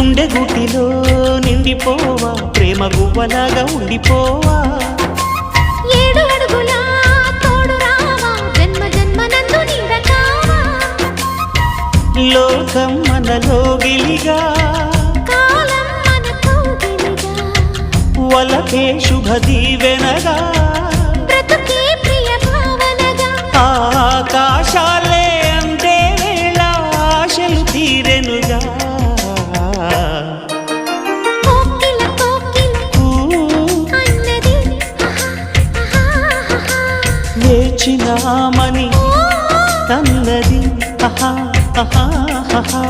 గుండె గుటిలో నిండిపోవా ప్రేమ గువ్వలాగా ఉండిపోవా 7 అడుగుల తోడు రావా జన్మ జన్మనందు నీడ కావా లోకం మనలో గిలిగా కాలం మన కౌగిలిగా వలకే శుభ దీవెనగా బ్రతుకే ప్రియ భావనగా ఆకాశాలే అందే వేళ ఆశలు తీరెనుగా కోకిల కోకిల అన్నది వేచినామని తన్నది ఆహా ఆహా ఆహా